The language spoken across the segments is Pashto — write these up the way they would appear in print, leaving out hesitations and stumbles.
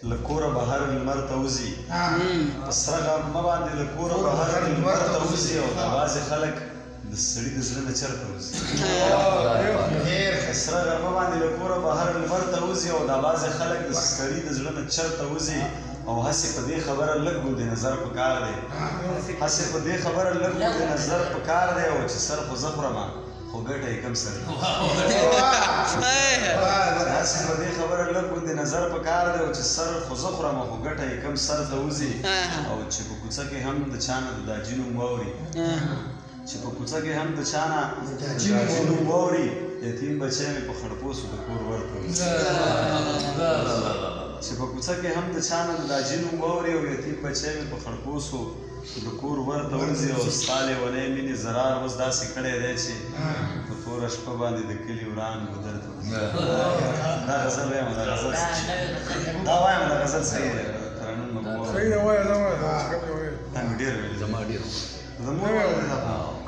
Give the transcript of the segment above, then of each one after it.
لکوره بهر لمر ته وځي په سره غرمه باندې لکوره بهر لمر ته وځي او د بعضې خلک د سړي د زړه نه چرته وځي سره غرمه باندې لکوره بهر لمر ته وځي او د بعضې خلک د سړي د زړه نه چرته وځي او هسې په دې خبره لږ ګود نظر پکار دی هسې په دې خبره لږ ګود نظر پکار دی او چې سر خو زه خورمه خو ګټه یې کم سر هسې په دې خبره لږ ګود نظر پکار دی او چې سر خو زه خورمه خو ګټه یې کم سر ته وځي او چې په کوڅه کې هم د چا نه د داجي نوم واوري چې په کوڅه کې هم د چا نه د داجي نوم واوري یتیم بچی مې په خړپوسو د کور ورته چې په کوڅه کې هم د چا نه د داجي نوم واوري او یتیم بچی مې په خړپوسو د کور ورته ورځي او ستا لیونی مینې زرار اوس داسې کړی دی چې په توره شپه باندې د کلي وران ګودر ته دا غزل وایم دا غزل دا وایم دا غزل صحیح دی ترنم مې ووایه صحیح دی وایه دا وایه دا مې ډېر ویلي زما ډېر زموږ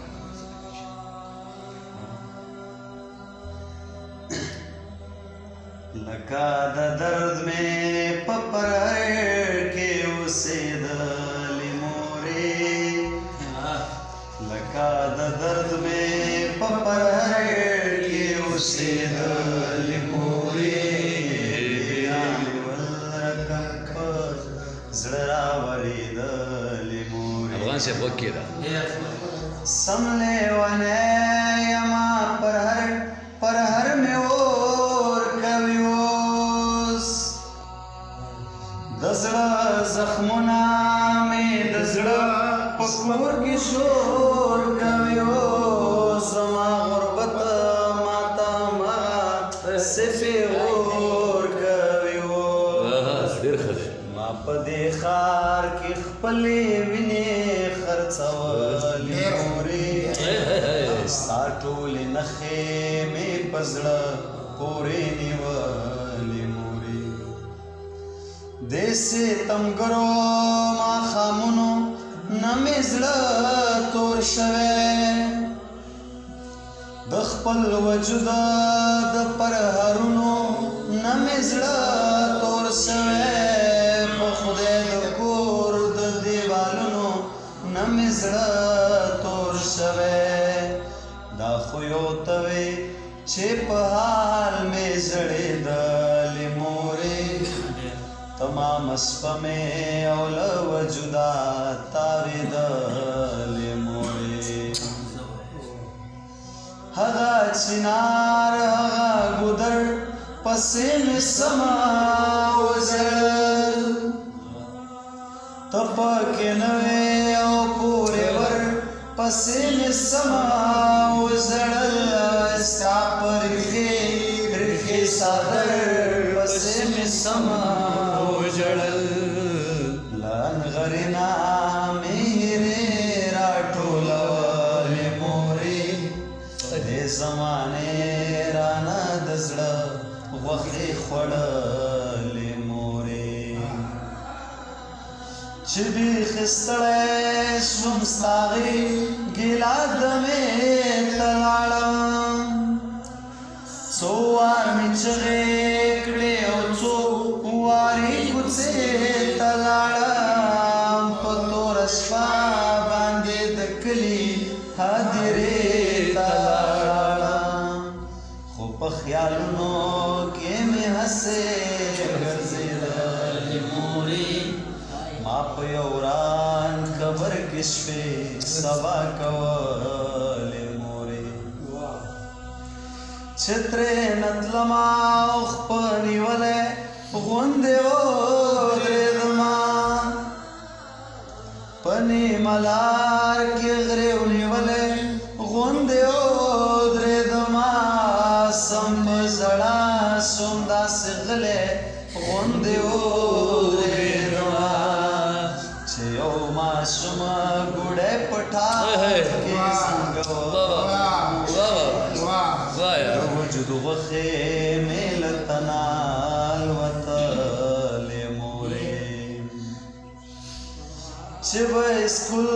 لکه د درد مې په پرهر کې اوسېدلې مورې لکه د درد مې په پرهر کې اوسېدلې مورې ولکه په زړه راورېدلې مورې افغان صاحب وکې ده سم لیونی یما پرهر مې د زړه زخمونه مې د زړه په کور کې شور کوي زما غربت ماته هماغسې پیغور کوي ډېر ښه دی ما په دې ښار کې خپلې وینې خرڅولې مورې ستا ټولې نښې مې په زړه پورې نیولې مورې دې ستمګرو ماښامونو نه مې زړه تور شوی د خپل وجود د پرهرونو نه مې زړه تور شوی په خدای د کور د دیوالونو نه مې زړه تور شوی دا خو یو ته وې چې په حال مې زړېدلې مورې تمام اسپمې او له وجوده تاوېدلې مورې هغه چنار هغه ګودر پسې مې سما وژړل ته پکې نه وې او پورې ور پسې مې سما وژړل ستا په ریښې څادر پسې مې سما لنغرینا مې هیرې راټولولې مورې دې زمانې رانه د زړه غوښې خوړلې مورې چې بیخي ستړی شوم ستا هغې ګیلا دمې ته لاړم څو وار مې چغې کړې او څو وارې کوڅې ته لاړم په توره شپه باندې د کلي هدیرې ته لاړم خو په خیالونو کې مې هسې ګرځېدلې مورې ما په یو وران قبر کې شپې سبا کولې مورې چې ترې نه تلمه او خپه نیولې غوندې ودرېدمه په نیمه لار کې غرې ونیولې غوندې ودرېدمه سم په زړه سوم داسې غلې غوندې ودرېدمه چې یو ماشوم ګوډی په ټال کې څنګه وجود غوښې مې له تنه الوتلې مورې چې به سکول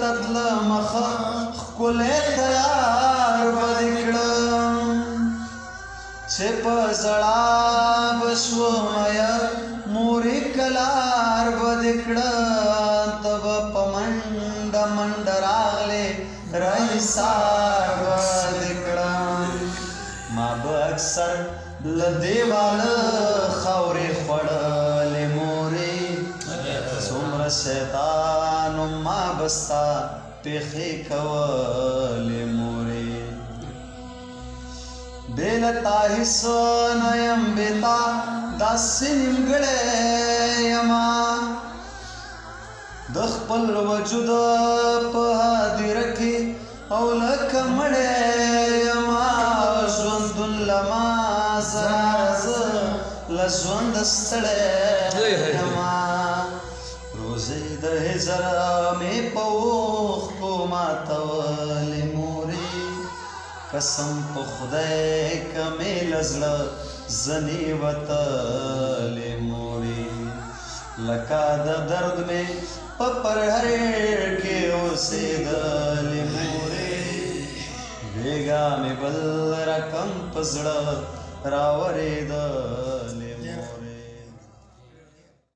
ته تلم ښکلی تیار به دې کړم چې په زړه به شومه مورې کلار بدکړه تب پمنډ منډ راغله رئیسار بدکړه ما به اکثر لدیوال خورې خوړلې مورې څومره شیطان ما بستا پیخې کولې مورې بیلتا هیڅ نه یم بیتا داسې نیمګړی یما د خپل وجود په هدیره کې او لکه مړی یما ژوندون لما زه له ژونده ستړی یما روزې د هجر مې په اوښکو ماتولې مورې قسم په خدای که مې له زړه زنې وتلې مورې لکه د درد مې په پرهر کې اوسېدلې مورې بېګا مې بل رقم په زړه راورېدلې مورې